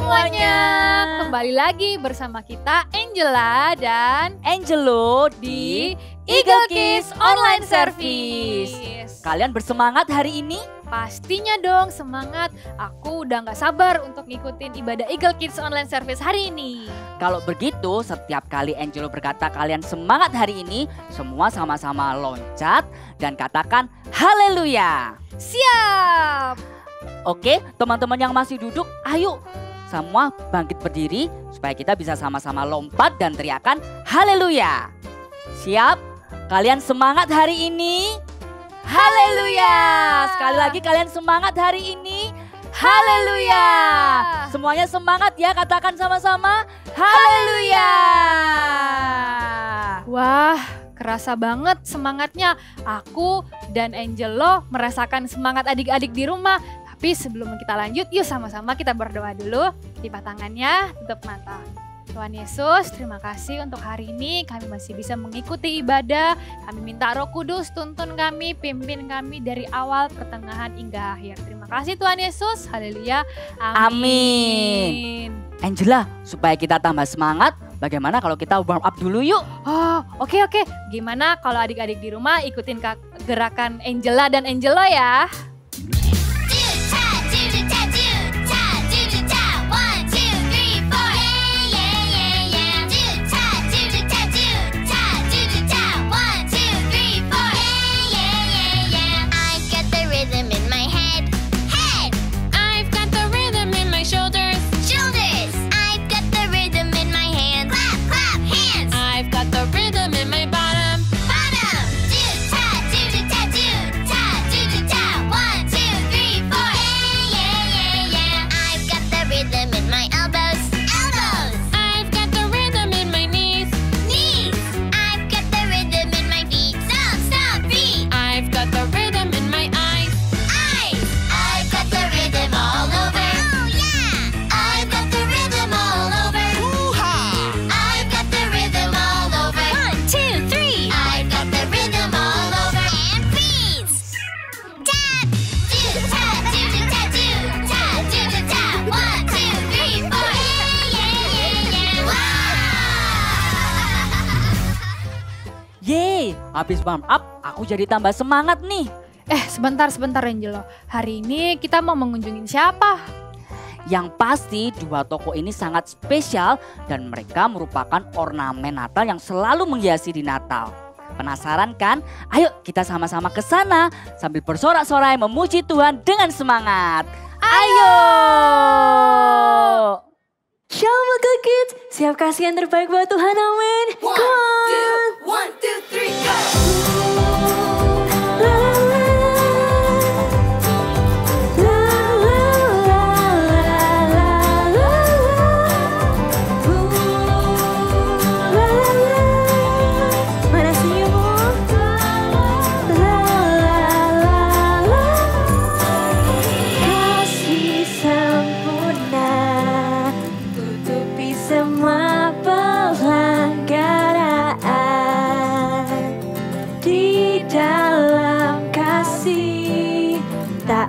semuanya, kembali lagi bersama kita Angela dan Angelo di Eagle Kids Online Service. Kalian bersemangat hari ini? Pastinya dong semangat, aku udah gak sabar untuk ngikutin ibadah Eagle Kids Online Service hari ini. Kalau begitu, setiap kali Angelo berkata kalian semangat hari ini, semua sama-sama loncat dan katakan haleluya. Siap! Oke, teman-teman yang masih duduk, ayo semua bangkit berdiri supaya kita bisa sama-sama lompat dan teriakan haleluya. Siap? Kalian semangat hari ini? Haleluya! Sekali lagi kalian semangat hari ini? Haleluya! Semuanya semangat ya, katakan sama-sama haleluya! Wah, kerasa banget semangatnya. Aku dan Angelo merasakan semangat adik-adik di rumah. Tapi sebelum kita lanjut, yuk sama-sama kita berdoa dulu. Lipat tangannya, tutup mata. Tuhan Yesus, terima kasih untuk hari ini kami masih bisa mengikuti ibadah. Kami minta Roh Kudus tuntun kami, pimpin kami dari awal, pertengahan hingga akhir. Terima kasih Tuhan Yesus, haleluya, amin. Angela, supaya kita tambah semangat, bagaimana kalau kita warm up dulu yuk? Oh, oke. Gimana kalau adik-adik di rumah ikutin gerakan Angela dan Angelo ya? Habis warm up, aku jadi tambah semangat nih. Sebentar Angelo. Hari ini kita mau mengunjungi siapa? Yang pasti dua toko ini sangat spesial dan mereka merupakan ornamen Natal yang selalu menghiasi di Natal. Penasaran kan? Ayo kita sama-sama ke sana sambil bersorak-sorai memuji Tuhan dengan semangat. Ayo! Shalom Eagle Kids, siap kasih yang terbaik buat Tuhan, amin. Come on. 1, 2, 3, go!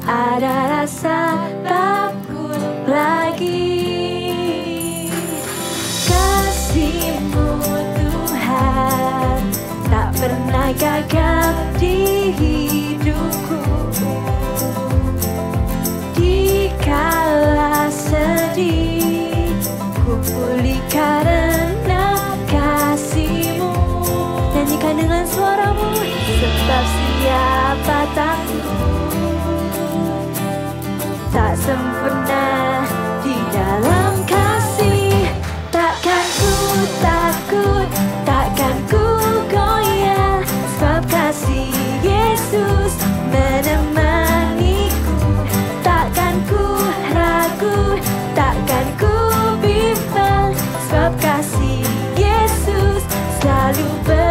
Ada rasa takut lagi. Kasih-Mu Tuhan tak pernah gagal di hidupku. Dikala sedih ku pulih karena kasih-Mu. Nyanyikan dengan suaramu, sebab siapa takut tak sempurna di dalam kasih. Takkan ku takut, takkan ku goyah, sebab kasih Yesus menemaniku. Takkan ku ragu, takkan ku bimbang, sebab kasih Yesus selalu bersamaku.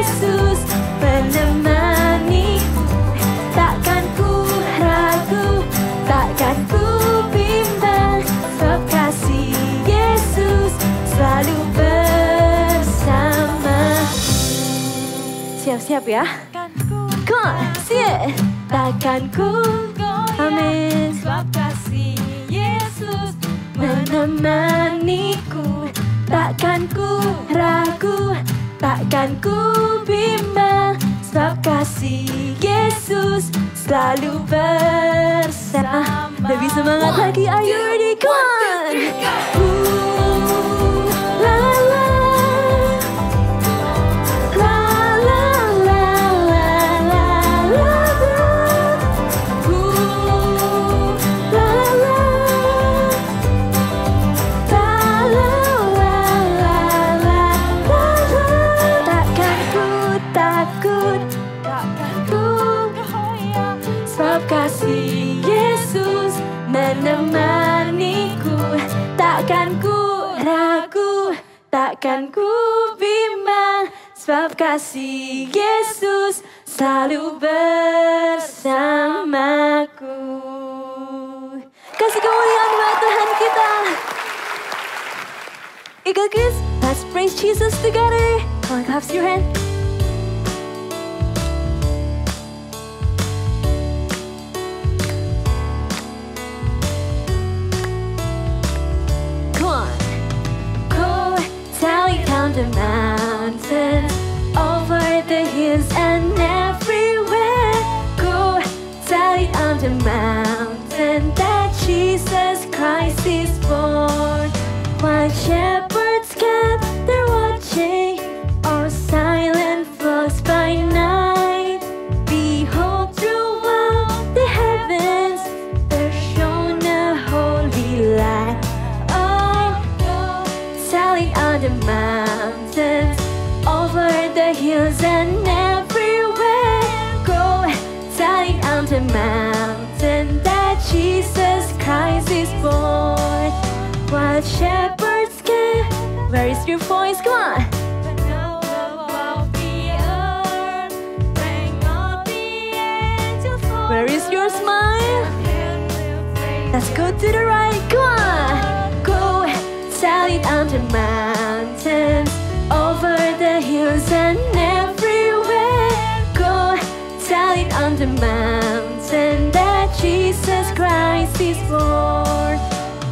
Yesus menemaniku. Takkan ku ragu, takkan ku bimbang, sebab kasih Yesus selalu bersama. Siap-siap ya. Come on, sing it. Takkan ku, amin, sebab kasih Yesus menemaniku. Takkan ku ragu, takkan ku bimbang, sebab kasih Yesus selalu bersama. Lebih semangat lagi, are you ready? Come on. La la la. Kasih Yesus menemaniku. Takkan ku ragu, takkan ku bimbang, sebab kasih Yesus selalu bersamaku. Kasih kemuliaan buat Tuhan kita. Eagle Kids, let's praise Jesus together. Come on, clap your hand. The mountains, over the hills and everywhere. Go tell it on the mountain that Jesus Christ is born. While shepherds gather watching, or silent flocks by night, behold throughout the heavens there shone a holy light. Oh, tell it on the mountain, over the hills and everywhere. Go telling on the mountain that Jesus Christ is born. While shepherds can, where is your voice? Come on. Where is your smile? Let's go to the right. Come on. Go tell it on the mountains, over the hills and everywhere. Go tell it on the mountain that Jesus Christ is born.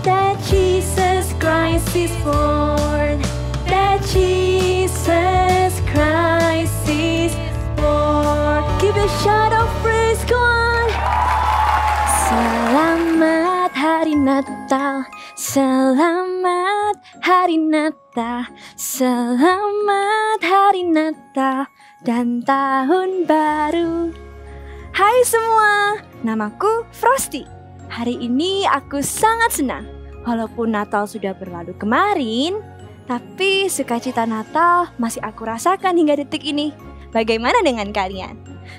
That Jesus Christ is born. That Jesus Christ is born. Give a shout of praise, go on. Selamat hari Natal, selamat hari Natal, selamat hari Natal dan tahun baru. Hai semua, namaku Frosty. Hari ini aku sangat senang. Walaupun Natal sudah berlalu kemarin, tapi sukacita Natal masih aku rasakan hingga detik ini. Bagaimana dengan kalian?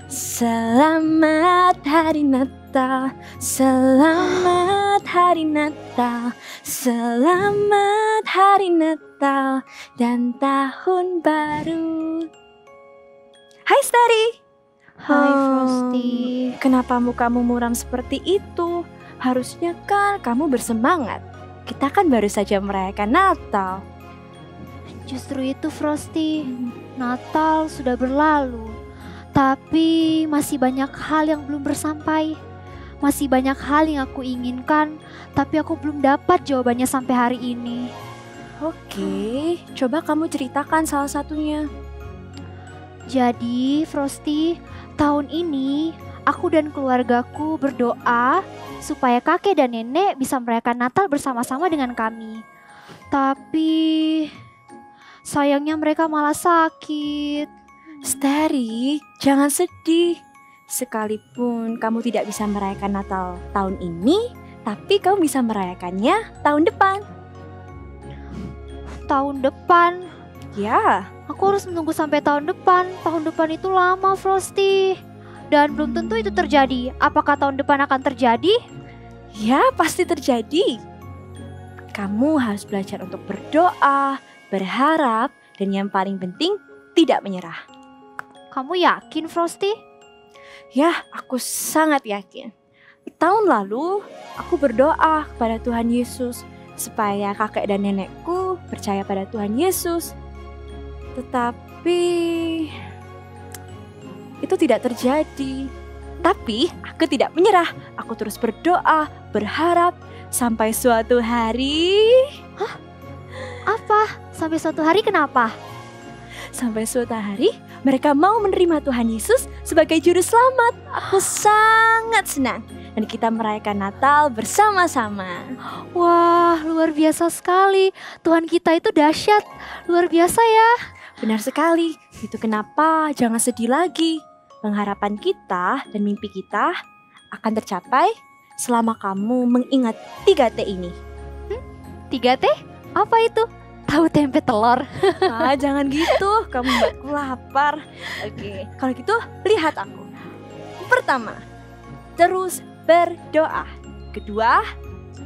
Selamat hari Natal, selamat hari Natal, selamat hari Natal dan tahun baru. Hai Starry. Hai Frosty. Kenapa mukamu muram seperti itu? Harusnya kan kamu bersemangat. Kita kan baru saja merayakan Natal. Justru itu Frosty, Natal sudah berlalu. Tapi masih banyak hal yang belum bersampai. Masih banyak hal yang aku inginkan, tapi aku belum dapat jawabannya sampai hari ini. Oke, coba kamu ceritakan salah satunya. Jadi Frosty, tahun ini aku dan keluargaku berdoa supaya kakek dan nenek bisa merayakan Natal bersama-sama dengan kami. Tapi sayangnya mereka malah sakit. Starry, jangan sedih. Sekalipun kamu tidak bisa merayakan Natal tahun ini, tapi kamu bisa merayakannya tahun depan. Tahun depan? Ya. Aku harus menunggu sampai tahun depan. Tahun depan itu lama, Frosty. Dan belum tentu itu terjadi. Apakah tahun depan akan terjadi? Ya, pasti terjadi. Kamu harus belajar untuk berdoa, berharap, dan yang paling penting, tidak menyerah. Kamu yakin, Frosty? Ya, aku sangat yakin. Tahun lalu, aku berdoa kepada Tuhan Yesus supaya kakek dan nenekku percaya pada Tuhan Yesus. Tetapi itu tidak terjadi. Tapi aku tidak menyerah. Aku terus berdoa, berharap sampai suatu hari. Apa? Sampai suatu hari kenapa? Sampai suatu hari mereka mau menerima Tuhan Yesus sebagai juru selamat. Aku sangat senang. Dan kita merayakan Natal bersama-sama. Wah, luar biasa sekali. Tuhan kita itu dahsyat. Luar biasa ya. Benar sekali. Itu kenapa jangan sedih lagi. Pengharapan kita dan mimpi kita akan tercapai selama kamu mengingat 3T ini. 3T? Apa itu? Tahu tempe telur. Jangan gitu, kamu buatku lapar. Oke, kalau gitu lihat aku. Pertama, terus berdoa. Kedua,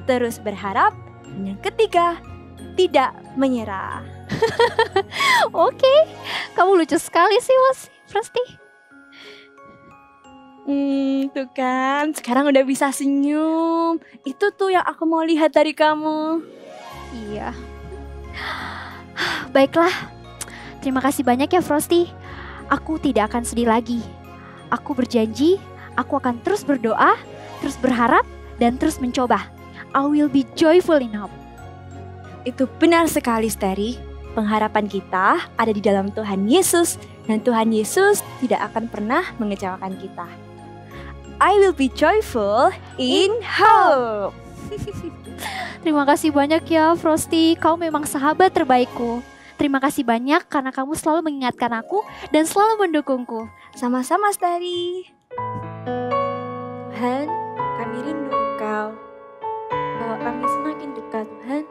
terus berharap. Dan yang ketiga, tidak menyerah. Oke, kamu lucu sekali sih, Frosty. Tuh kan, sekarang udah bisa senyum. Itu tuh yang aku mau lihat dari kamu. Iya. Baiklah, terima kasih banyak ya Frosty. Aku tidak akan sedih lagi. Aku berjanji, aku akan terus berdoa, terus berharap, dan terus mencoba. I will be joyful in hope. Itu benar sekali, Steri. Pengharapan kita ada di dalam Tuhan Yesus. Dan Tuhan Yesus tidak akan pernah mengecewakan kita. I will be joyful in hope. Terima kasih banyak ya Frosty, kau memang sahabat terbaikku. Terima kasih banyak karena kamu selalu mengingatkan aku dan selalu mendukungku. Sama-sama, Steri. Tuhan, kami rindu Engkau. Bawa kami semakin dekat, Tuhan.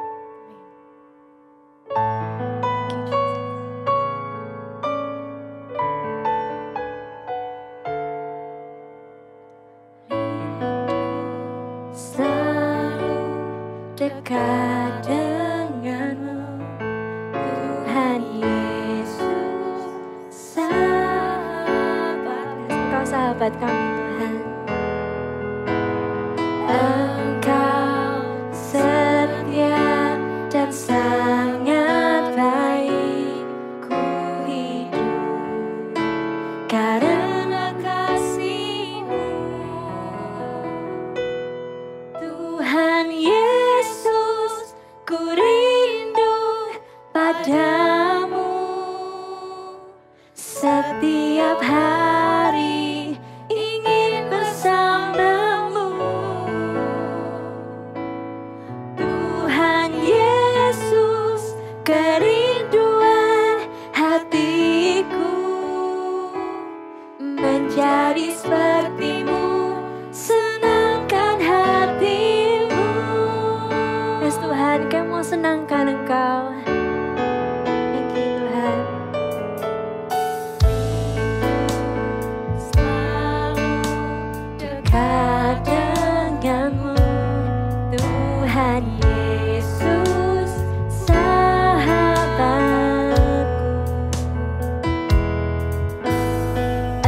Selalu dekat denganmu, Tuhan Yesus, sahabat kami Tuhan. Engkau setia dan sangat baik, ku hidup karena kasih-Mu. Tuhan Yesus, ku rindu padamu setiap hari, ingin bersamamu. Tuhan Yesus, kerinduan hatiku menjadi seperti-Mu, senangkan hati-Mu. Yes Tuhan, kami mau senangkan Engkau. Thank you Tuhan. Selalu dekat denganmu, Tuhan Yesus, sahabatku.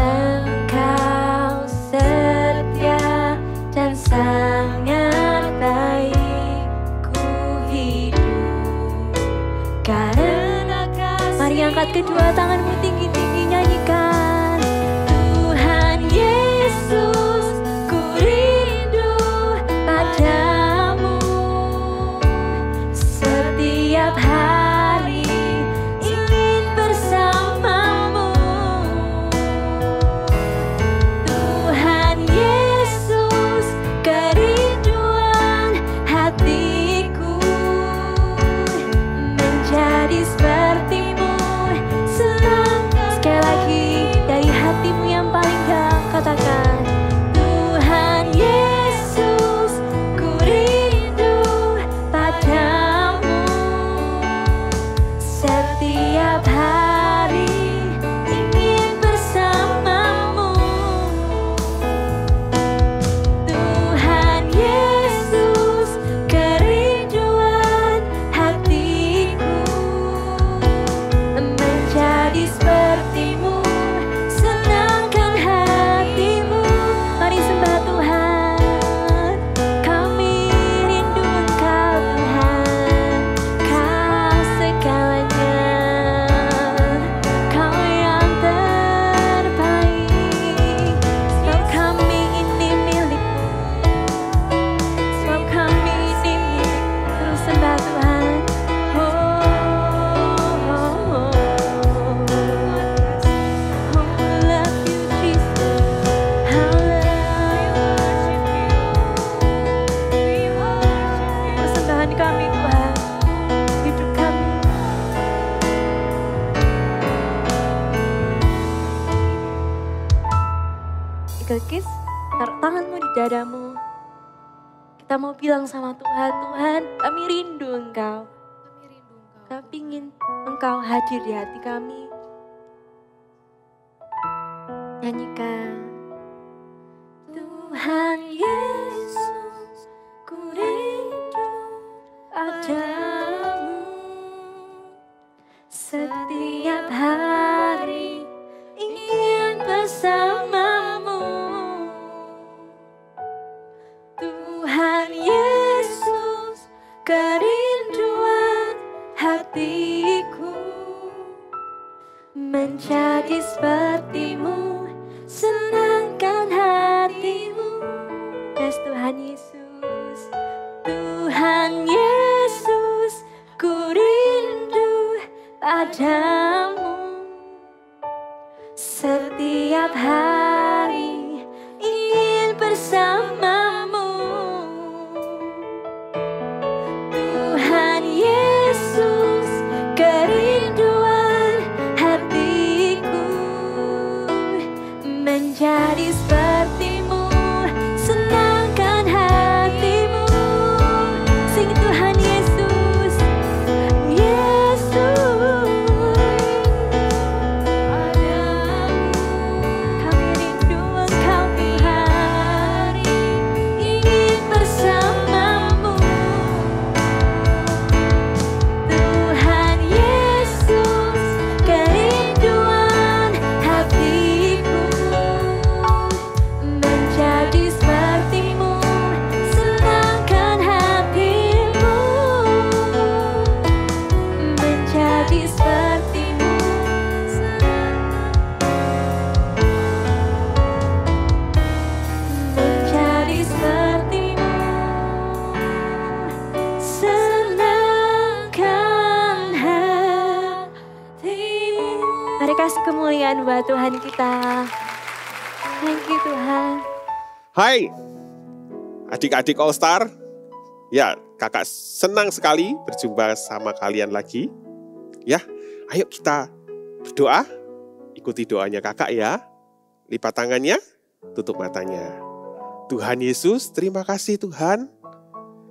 Engkau setia dan sangat baik, ku hidup karena kasih. Mari angkat kedua tanganmu tinggi-tinggi, nyanyikan. Tuhan Yesus, ku rindu padamu setiap hari, ingin bersamamu. Tuhan Yesus, kerinduan hatiku menjadi seperti-Mu, senang Kekis, taruh tanganmu di dadamu. Kita mau bilang sama Tuhan, Tuhan kami rindu Engkau. Kami ingin Engkau hadir di hati kami. Nyanyikan. Tuhan Yesus, ku rindu padamu. Setiap hari ingin bersamamu. Tuhan Yesus, kerinduan hatiku menjadi sepertimu, senangkan hatimu. Yes, Tuhan Yesus, Tuhan Yesus, ku rindu padamu. Setiap hari ingin bersamamu. Tuhan Yesus, kerinduan hatiku menjadi sepertimu, senangkan hatimu. Sing Tuhan Yesus, Yesus, kami rindu Engkau Tuhan, ingin bersamamu. Tuhan Yesus, kerinduan hatiku menjadi sepertimu, senangkan hatimu, menjadi sepertimu, menjadi sepertimu, senangkan hatimu. Mari kasih kemuliaan buat Tuhan kita. Thank you Tuhan. Hai, adik-adik All Star. Ya, kakak senang sekali berjumpa sama kalian lagi. Ya, ayo kita berdoa. Ikuti doanya kakak ya. Lipat tangannya, tutup matanya. Tuhan Yesus, terima kasih Tuhan.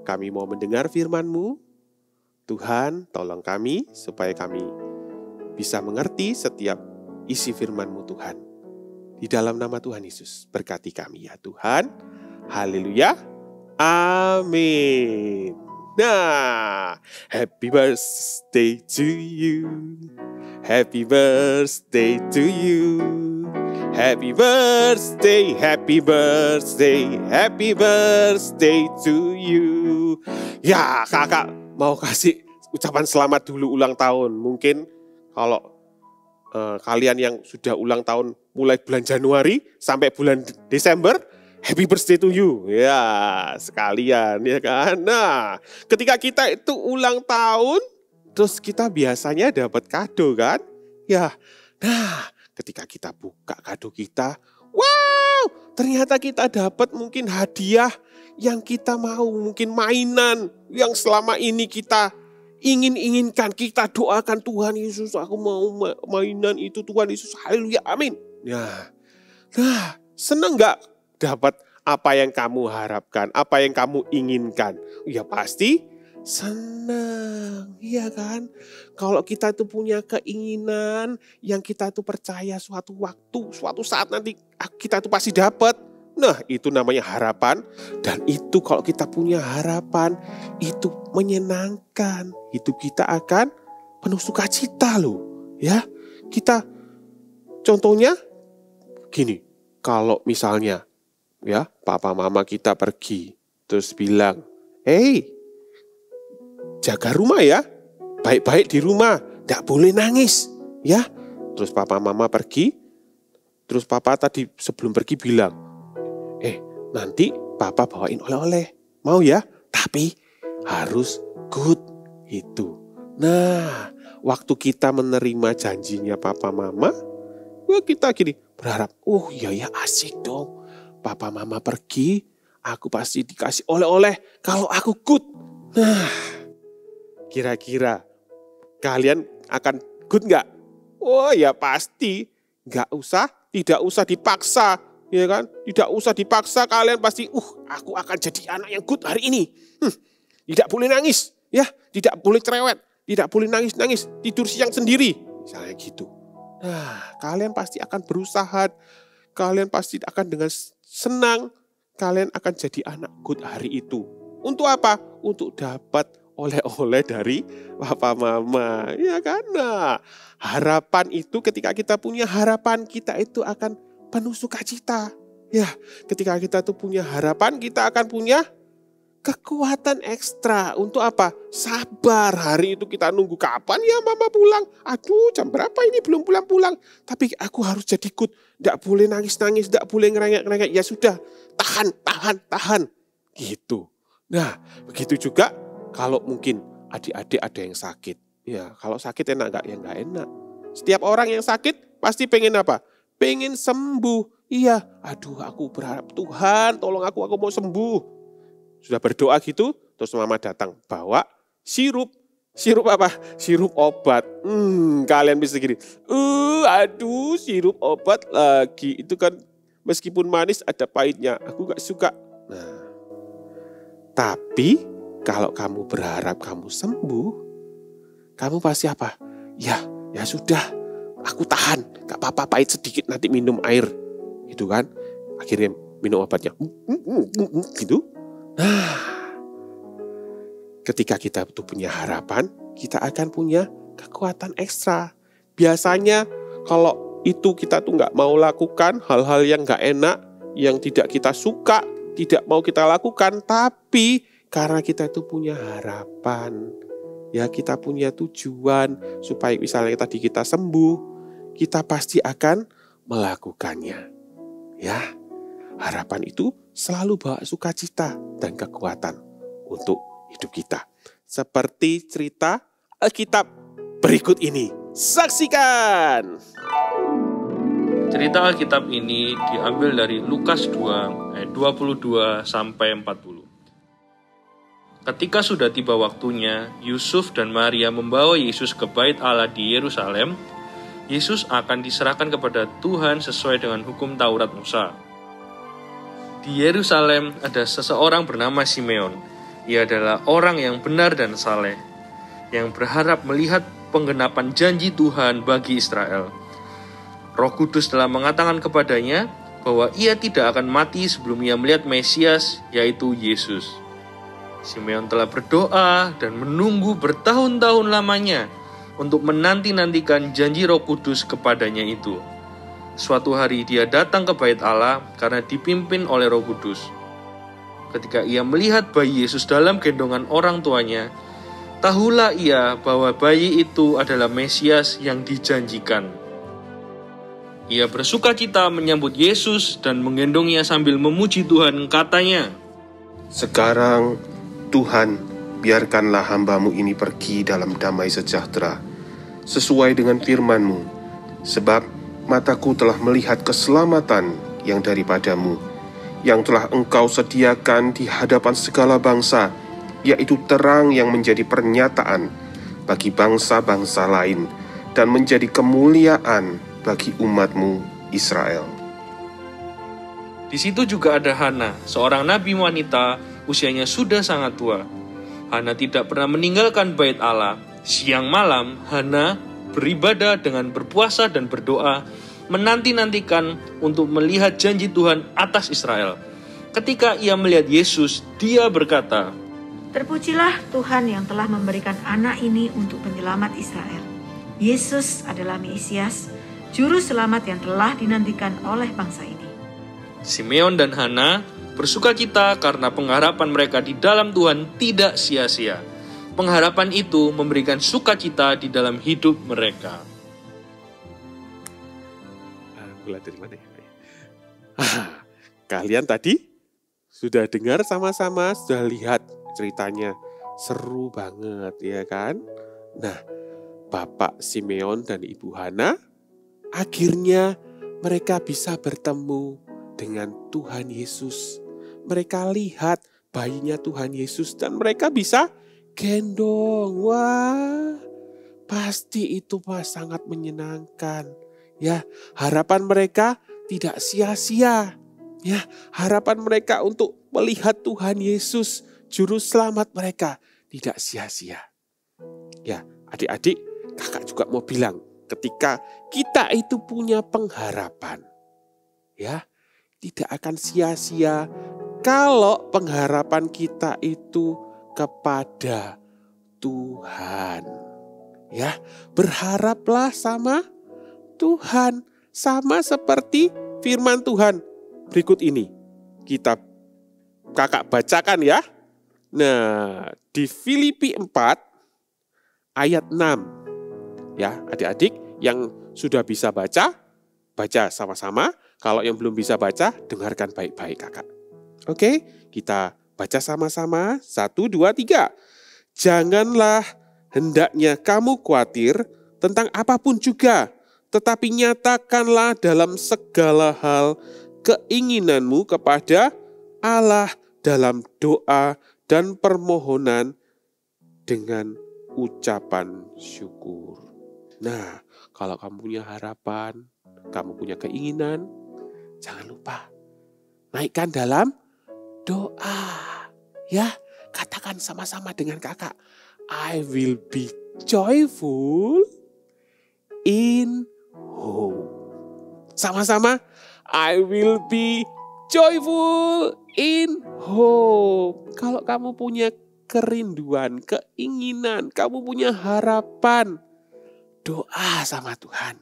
Kami mau mendengar firman-Mu. Tuhan, tolong kami supaya kami bisa mengerti setiap isi firman-Mu Tuhan. Di dalam nama Tuhan Yesus, berkati kami ya Tuhan. Haleluya. Amin. Nah, happy birthday to you. Happy birthday to you. Happy birthday, happy birthday, happy birthday to you. Ya, kakak mau kasih ucapan selamat dulu ulang tahun. Mungkin kalau kalian yang sudah ulang tahun mulai bulan Januari sampai bulan Desember, happy birthday to you. Ya, sekalian ya kan. Nah, ketika kita itu ulang tahun, terus kita biasanya dapat kado kan? Ya, nah ketika kita buka kado kita, wow, ternyata kita dapat mungkin hadiah yang kita mau, mungkin mainan yang selama ini kita inginkan, kita doakan Tuhan Yesus, aku mau mainan itu Tuhan Yesus, haleluya, amin. Nah, senang gak dapat apa yang kamu harapkan, apa yang kamu inginkan? Ya pasti senang, iya kan? Kalau kita itu punya keinginan yang kita itu percaya suatu waktu, suatu saat nanti kita itu pasti dapat. Nah, itu namanya harapan. Dan itu kalau kita punya harapan, itu menyenangkan. Hidup kita akan penuh sukacita loh. Ya, kita contohnya gini, kalau misalnya ya papa mama kita pergi, terus bilang, hey, jaga rumah ya, baik-baik di rumah, gak boleh nangis. Ya, terus papa mama pergi, terus papa tadi sebelum pergi bilang, nanti papa bawain oleh-oleh, mau ya? Tapi harus good itu. Nah, waktu kita menerima janjinya papa mama, ya kita gini berharap, oh iya ya asik dong. Papa mama pergi, aku pasti dikasih oleh-oleh kalau aku good. Nah, kira-kira kalian akan good nggak? Oh ya pasti, tidak usah dipaksa. Ya kan? Tidak usah dipaksa, kalian pasti, aku akan jadi anak yang good hari ini. Tidak boleh nangis, ya, tidak boleh cerewet, tidak boleh nangis-nangis, tidur siang sendiri. Misalnya gitu. Nah, kalian pasti akan berusaha, kalian pasti akan dengan senang, kalian akan jadi anak good hari itu. Untuk apa? Untuk dapat oleh-oleh dari papa mama. Ya kan? Nah, harapan itu ketika kita punya harapan, kita itu akan penuh sukacita. Ya, ketika kita tuh punya harapan, kita akan punya kekuatan ekstra. Untuk apa? Sabar. Hari itu kita nunggu kapan ya mama pulang. Aduh, jam berapa ini belum pulang-pulang. Tapi aku harus jadi good. Tidak boleh nangis-nangis, tidak boleh ngerengek-ngerengek. Ya sudah, tahan. Gitu. Nah, begitu juga kalau mungkin adik-adik ada yang sakit. Ya, kalau sakit enak nggak? Ya nggak enak. Setiap orang yang sakit pasti pengen apa? Pengen sembuh. Iya, aduh aku berharap Tuhan tolong aku mau sembuh. Sudah berdoa gitu, terus mama datang bawa sirup. Sirup apa? Sirup obat. Kalian bisa gini, aduh sirup obat lagi. Itu kan meskipun manis ada pahitnya, aku gak suka. Nah, tapi kalau kamu berharap kamu sembuh, kamu pasti apa? Ya sudah, aku tahan, gak apa-apa pahit sedikit, nanti minum air. Gitu kan, akhirnya minum obatnya. Gitu. Nah, ketika kita tuh punya harapan, kita akan punya kekuatan ekstra. Biasanya kalau itu kita tuh gak mau lakukan hal-hal yang gak enak, yang tidak kita suka, tidak mau kita lakukan, tapi karena kita itu punya harapan, ya kita punya tujuan supaya misalnya tadi kita sembuh, kita pasti akan melakukannya. Ya, harapan itu selalu bawa sukacita dan kekuatan untuk hidup kita. Seperti cerita Alkitab berikut ini. Saksikan! Cerita Alkitab ini diambil dari Lukas 2 ayat 22 sampai 40. Ketika sudah tiba waktunya, Yusuf dan Maria membawa Yesus ke Bait Allah di Yerusalem. Yesus akan diserahkan kepada Tuhan sesuai dengan hukum Taurat Musa. Di Yerusalem ada seseorang bernama Simeon. Ia adalah orang yang benar dan saleh, yang berharap melihat penggenapan janji Tuhan bagi Israel. Roh Kudus telah mengatakan kepadanya bahwa ia tidak akan mati sebelum ia melihat Mesias, yaitu Yesus. Simeon telah berdoa dan menunggu bertahun-tahun lamanya untuk menanti-nantikan janji Roh Kudus kepadanya itu. Suatu hari dia datang ke Bait Allah karena dipimpin oleh Roh Kudus. Ketika ia melihat bayi Yesus dalam gendongan orang tuanya, tahulah ia bahwa bayi itu adalah Mesias yang dijanjikan. Ia bersukacita menyambut Yesus dan menggendongnya sambil memuji Tuhan, katanya, "Sekarang, Tuhan, biarkanlah hamba-Mu ini pergi dalam damai sejahtera, sesuai dengan firman-Mu, sebab mataku telah melihat keselamatan yang daripada-Mu, yang telah Engkau sediakan di hadapan segala bangsa, yaitu terang yang menjadi pernyataan bagi bangsa-bangsa lain, dan menjadi kemuliaan bagi umat-Mu Israel." Di situ juga ada Hana, seorang nabi wanita, usianya sudah sangat tua. Hana tidak pernah meninggalkan Bait Allah. Siang malam, Hana beribadah dengan berpuasa dan berdoa, menanti-nantikan untuk melihat janji Tuhan atas Israel. Ketika ia melihat Yesus, dia berkata, "Terpujilah Tuhan yang telah memberikan anak ini untuk penyelamat Israel. Yesus adalah Mesias, juru selamat yang telah dinantikan oleh bangsa ini." Simeon dan Hana bersukacita karena pengharapan mereka di dalam Tuhan tidak sia-sia. Pengharapan itu memberikan sukacita di dalam hidup mereka. Mulai dari mana ya? Kalian tadi sudah dengar sama-sama, sudah lihat ceritanya. Seru banget ya kan? Nah, Bapak Simeon dan Ibu Hana akhirnya mereka bisa bertemu dengan Tuhan Yesus. Mereka lihat bayinya Tuhan Yesus dan mereka bisa gendong. Wah, pasti itu sangat menyenangkan. Ya, harapan mereka tidak sia-sia. Ya, harapan mereka untuk melihat Tuhan Yesus, juru selamat mereka, tidak sia-sia. Ya, adik-adik, kakak juga mau bilang, ketika kita itu punya pengharapan, ya, tidak akan sia-sia kalau pengharapan kita itu kepada Tuhan. Ya, berharaplah sama Tuhan, sama seperti firman Tuhan berikut ini. Kakak bacakan ya. Nah, di Filipi 4 ayat 6. Ya, adik-adik yang sudah bisa baca sama-sama. Kalau yang belum bisa baca, dengarkan baik-baik kakak. Oke, kita baca sama-sama. 1, 2, 3. Janganlah hendaknya kamu khawatir tentang apapun juga, tetapi nyatakanlah dalam segala hal keinginanmu kepada Allah dalam doa dan permohonan dengan ucapan syukur. Nah, kalau kamu punya harapan, kamu punya keinginan, jangan lupa naikkan dalam doa. Ya, katakan sama-sama dengan kakak. I will be joyful in hope. Sama-sama. I will be joyful in hope. Kalau kamu punya kerinduan, keinginan, kamu punya harapan, doa sama Tuhan.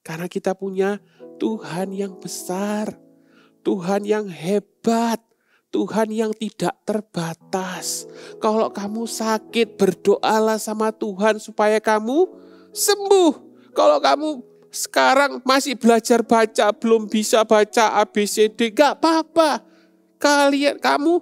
Karena kita punya Tuhan yang besar, Tuhan yang hebat, Tuhan yang tidak terbatas. Kalau kamu sakit, berdoalah sama Tuhan supaya kamu sembuh. Kalau kamu sekarang masih belajar baca, belum bisa baca ABCD, gak apa-apa. Kamu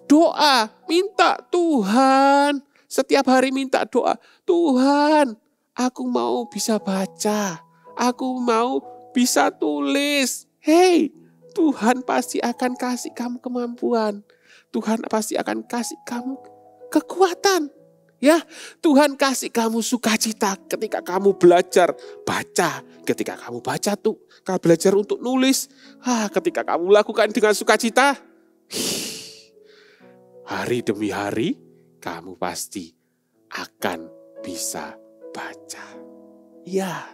doa, minta Tuhan. Setiap hari minta doa, Tuhan, aku mau bisa baca. Aku mau bisa tulis. Hei, Tuhan pasti akan kasih kamu kemampuan. Tuhan pasti akan kasih kamu kekuatan. Ya, Tuhan kasih kamu sukacita ketika kamu belajar baca. Ketika kamu kamu belajar untuk nulis. Ketika kamu lakukan dengan sukacita, hari demi hari kamu pasti akan bisa baca. Ya,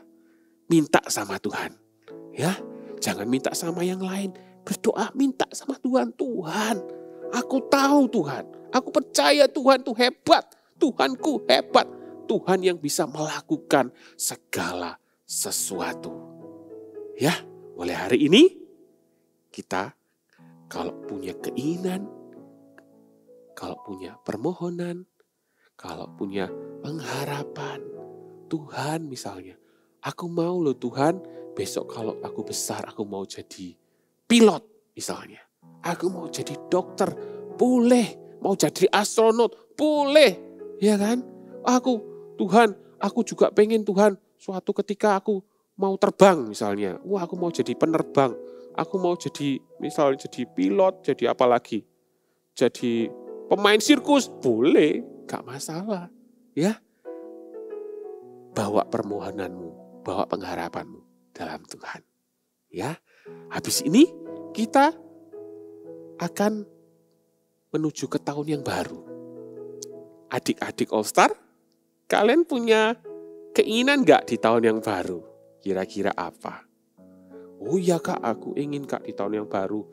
minta sama Tuhan. Ya, jangan minta sama yang lain. Berdoa, minta sama Tuhan. Tuhan, aku tahu Tuhan. Aku percaya Tuhan itu hebat. Tuhanku hebat. Tuhan yang bisa melakukan segala sesuatu. Ya, mulai hari ini kita kalau punya keinginan, kalau punya permohonan, kalau punya pengharapan, Tuhan misalnya, aku mau loh Tuhan, besok kalau aku besar aku mau jadi pilot misalnya. Aku mau jadi dokter, boleh. Mau jadi astronot, boleh. Ya kan? Tuhan, aku juga pengen Tuhan suatu ketika aku mau terbang misalnya. Aku mau jadi penerbang. Aku mau jadi misalnya jadi pilot, jadi apa lagi? Jadi pemain sirkus, boleh. Gak masalah. Ya. Bawa permohonanmu, bawa pengharapanmu dalam Tuhan. Ya. Habis ini kita akan menuju ke tahun yang baru. Adik-adik All Star, kalian punya keinginan gak di tahun yang baru? Kira-kira apa? Oh iya kak, aku ingin kak di tahun yang baru.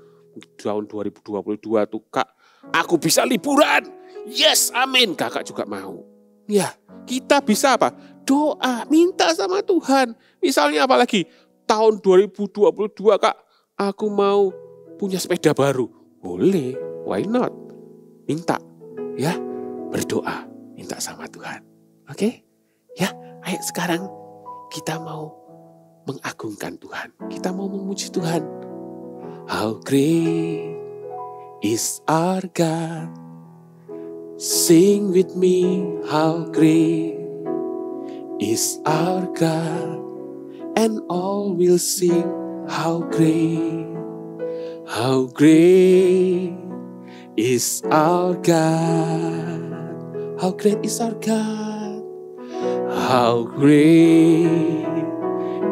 Tahun 2022 tuh kak, aku bisa liburan. Yes, amin. Kakak juga mau. Ya, kita bisa apa? Doa, minta sama Tuhan. Misalnya apa lagi? Tahun 2022 kak, aku mau punya sepeda baru. Boleh, why not? Minta, ya. Berdoa, minta sama Tuhan. Oke? Ya, ayo sekarang kita mau mengagungkan Tuhan. Kita mau memuji Tuhan. How great is our God. Sing with me, how great is our God. And all will sing, how great is our God. How great is our God. How great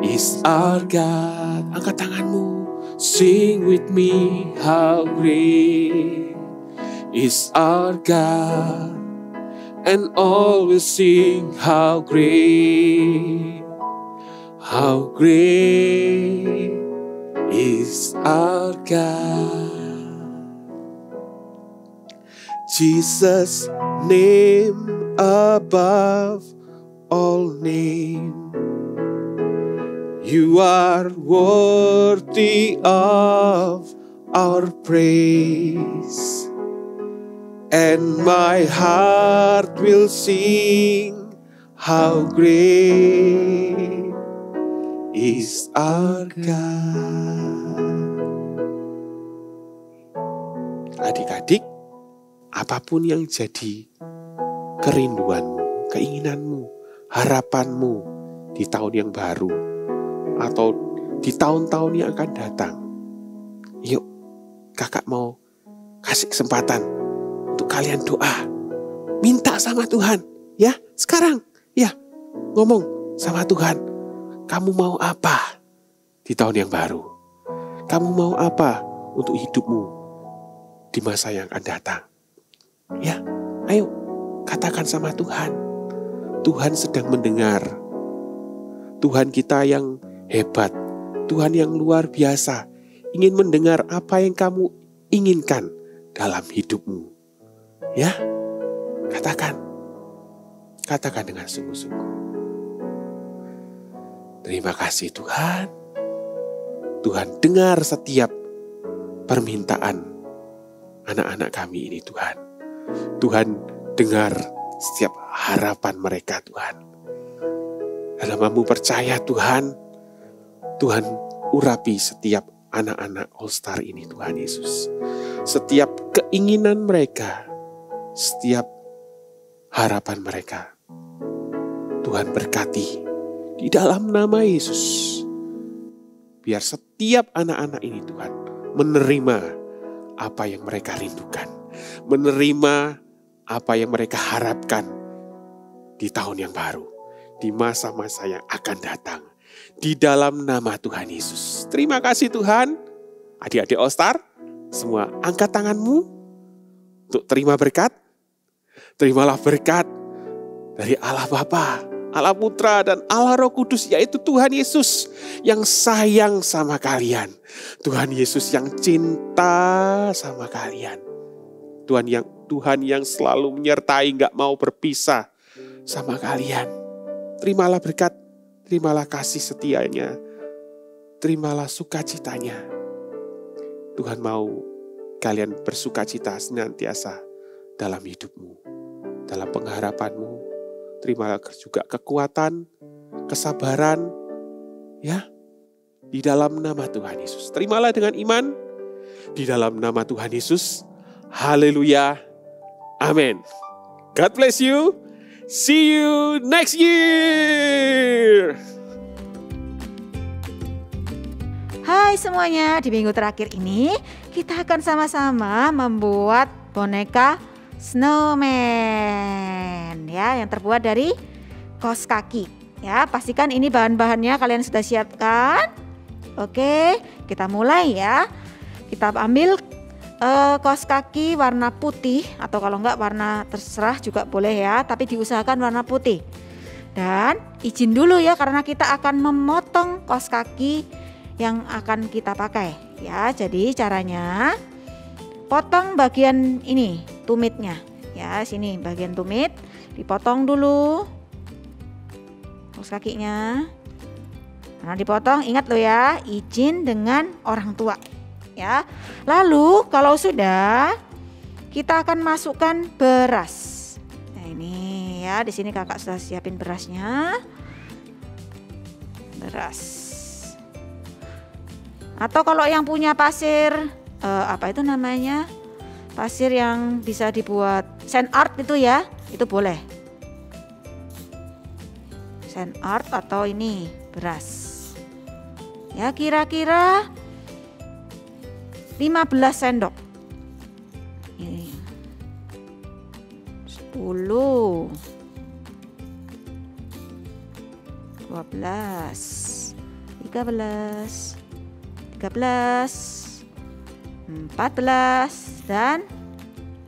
is our God. Angkat tanganmu Sing with me, how great is our God, and always sing how great is our God. Jesus' name above all name. You are worthy of our praise, and my heart will sing how great is our God. Adik-adik, apapun yang jadi kerinduanmu, keinginanmu, harapanmu di tahun yang baru atau di tahun-tahun yang akan datang, yuk kakak mau kasih kesempatan untuk kalian doa, minta sama Tuhan, ya sekarang, ya ngomong sama Tuhan, kamu mau apa di tahun yang baru? Kamu mau apa untuk hidupmu di masa yang akan datang? Ya, ayo katakan sama Tuhan. Tuhan sedang mendengar. Tuhan kita yang hebat, Tuhan yang luar biasa, ingin mendengar apa yang kamu inginkan dalam hidupmu. Ya, katakan dengan sungguh-sungguh. Terima kasih Tuhan. Tuhan dengar setiap permintaan anak-anak kami ini Tuhan. Tuhan dengar setiap harapan mereka Tuhan. Dalam kami percaya Tuhan, Tuhan urapi setiap anak-anak All Star ini Tuhan Yesus. Setiap keinginan mereka, setiap harapan mereka, Tuhan berkati di dalam nama Yesus. Biar setiap anak-anak ini Tuhan menerima apa yang mereka rindukan, menerima apa yang mereka harapkan di tahun yang baru, di masa-masa yang akan datang. Di dalam nama Tuhan Yesus. Terima kasih Tuhan. Adik-adik All Star, semua angkat tanganmu untuk terima berkat. Terimalah berkat dari Allah Bapa, Allah Putra, dan Allah Roh Kudus, yaitu Tuhan Yesus yang sayang sama kalian. Tuhan Yesus yang cinta sama kalian. Tuhan yang selalu menyertai, gak mau berpisah sama kalian. Terimalah berkat. Terimalah kasih setianya, terimalah sukacitanya. Tuhan mau kalian bersukacita senantiasa dalam hidupmu, dalam pengharapanmu. Terimalah juga kekuatan, kesabaran, ya, di dalam nama Tuhan Yesus. Terimalah dengan iman, di dalam nama Tuhan Yesus. Haleluya, amin. God bless you. See you next year. Hai semuanya, di minggu terakhir ini kita akan sama-sama membuat boneka snowman ya, yang terbuat dari kaos kaki. Ya, pastikan ini bahan-bahannya kalian sudah siapkan. Oke, kita mulai ya. Kita ambil kaos kaki warna putih, atau kalau enggak warna terserah juga boleh ya, tapi diusahakan warna putih. Dan izin dulu ya, karena kita akan memotong kaos kaki yang akan kita pakai ya. Jadi caranya potong bagian ini, tumitnya ya, sini bagian tumit dipotong dulu kaos kakinya. Nah, dipotong, ingat loh ya, izin dengan orang tua. Ya, lalu kalau sudah, kita akan masukkan beras. Nah ini ya, di sini kakak sudah siapin berasnya. Beras. Atau kalau yang punya pasir, apa itu namanya? Pasir yang bisa dibuat sand art itu ya, itu boleh. Sand art atau ini beras. Ya kira-kira 15 sendok. Ini 10, 12, 13, 14, 13, 14, dan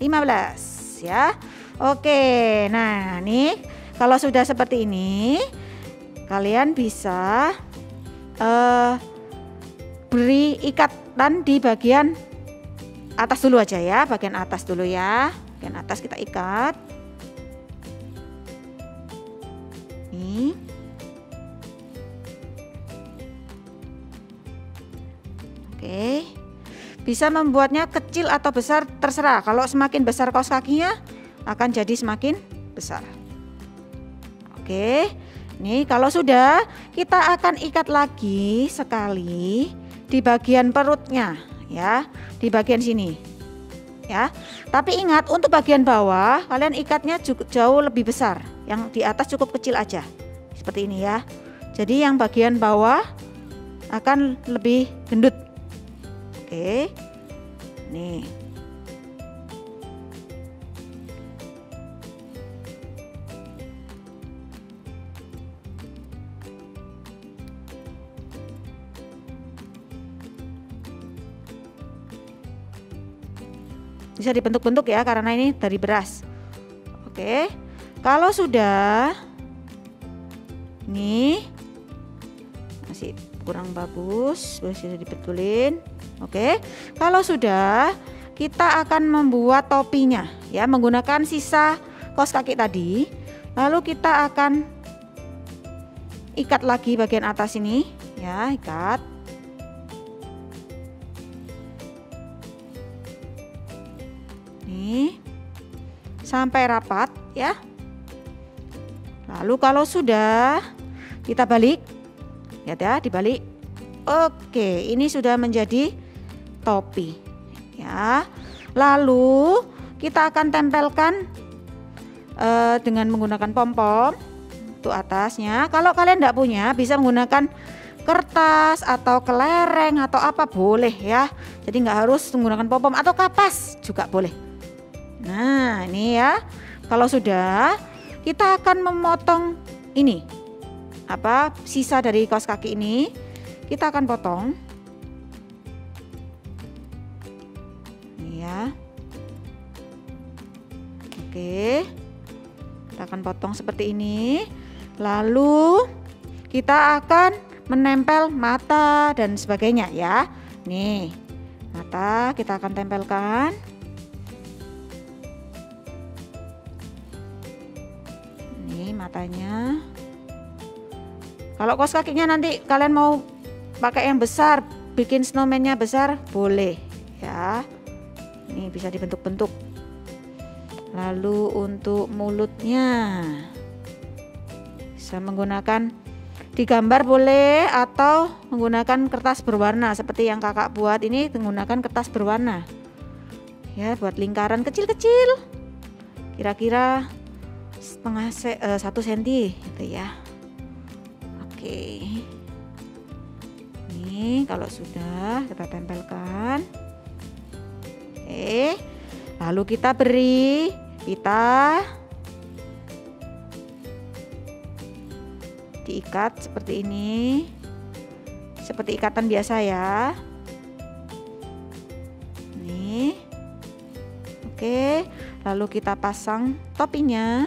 15 ya. Oke, nah nih kalau sudah seperti ini, kalian bisa beri ikatan di bagian atas dulu aja ya, bagian atas dulu ya. Bagian atas kita ikat. Nih. Oke. Bisa membuatnya kecil atau besar terserah. Kalau semakin besar kaos kakinya akan jadi semakin besar. Oke. Nih kalau sudah, kita akan ikat lagi sekali di bagian perutnya ya, di bagian sini. Ya. Tapi ingat untuk bagian bawah kalian ikatnya jauh lebih besar. Yang di atas cukup kecil aja. Seperti ini ya. Jadi yang bagian bawah akan lebih gendut. Oke. Nih. Bisa dibentuk-bentuk ya karena ini dari beras. Oke. Kalau sudah nih masih kurang bagus, bisa dibetulin. Oke. Kalau sudah, kita akan membuat topinya ya menggunakan sisa kaos kaki tadi. Lalu kita akan ikat lagi bagian atas ini ya, ikat. Nih. Sampai rapat ya. Lalu kalau sudah kita balik. Lihat ya, dibalik. Oke, ini sudah menjadi topi ya. Lalu kita akan tempelkan dengan menggunakan pom-pom untuk atasnya. Kalau kalian tidak punya, bisa menggunakan kertas atau kelereng atau apa boleh ya. Jadi nggak harus menggunakan pom-pom atau kapas juga boleh. Nah ini ya, kalau sudah kita akan memotong ini apa sisa dari kaos kaki ini, kita akan potong ini ya. Oke, kita akan potong seperti ini. Lalu kita akan menempel mata dan sebagainya ya. Nih mata kita akan tempelkan. Matanya. Kalau kaos kakinya nanti kalian mau pakai yang besar, bikin snowman-nya besar, boleh ya. Ini bisa dibentuk-bentuk. Lalu untuk mulutnya bisa menggunakan digambar boleh atau menggunakan kertas berwarna seperti yang kakak buat ini, menggunakan kertas berwarna. Ya, buat lingkaran kecil-kecil. Kira-kira setengah 1 cm gitu ya. Oke. Nih kalau sudah kita tempelkan. Oke. Lalu kita beri pita. Diikat seperti ini. Seperti ikatan biasa ya. Nih. Oke, lalu kita pasang topinya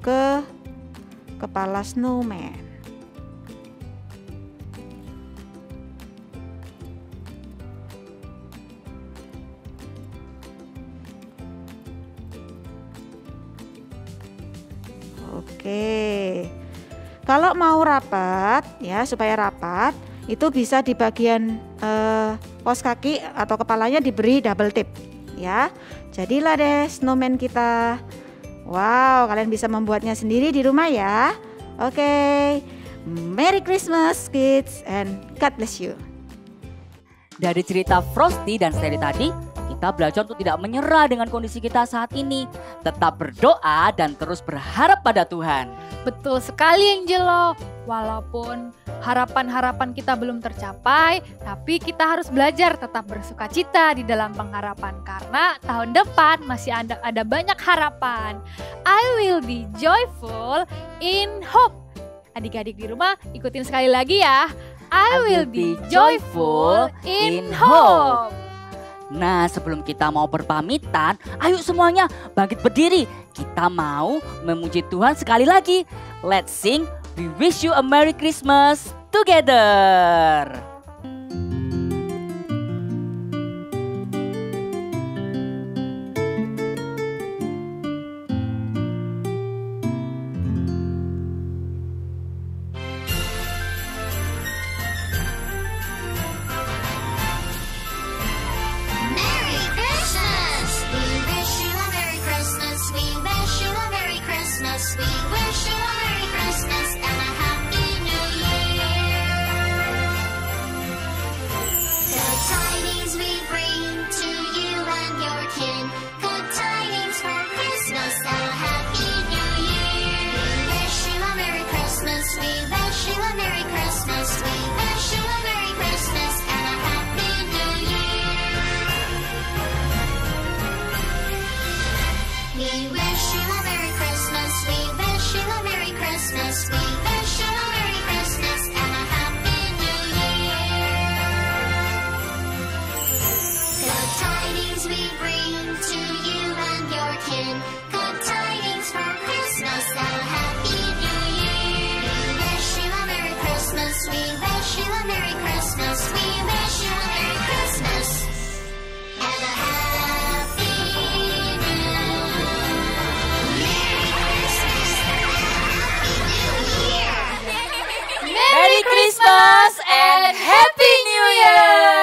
ke kepala snowman. Oke. Kalau mau rapat ya, supaya rapat itu bisa di bagian kaos kaki atau kepalanya diberi double tip ya. Jadilah deh snowman kita. Wow, kalian bisa membuatnya sendiri di rumah ya. Oke. Merry Christmas kids and God bless you. Dari cerita Frosty dan Sally tadi, kita belajar untuk tidak menyerah dengan kondisi kita saat ini. Tetap berdoa dan terus berharap pada Tuhan. Betul sekali Angelo. Walaupun harapan-harapan kita belum tercapai, tapi kita harus belajar tetap bersuka cita di dalam pengharapan. Karena tahun depan masih ada banyak harapan. I will be joyful in hope. Adik-adik di rumah ikutin sekali lagi ya. I will be joyful in hope. Nah, sebelum kita mau berpamitan, ayo semuanya bangkit berdiri. Kita mau memuji Tuhan sekali lagi. Let's sing We Wish You a Merry Christmas together. Merry Christmas and Happy New Year!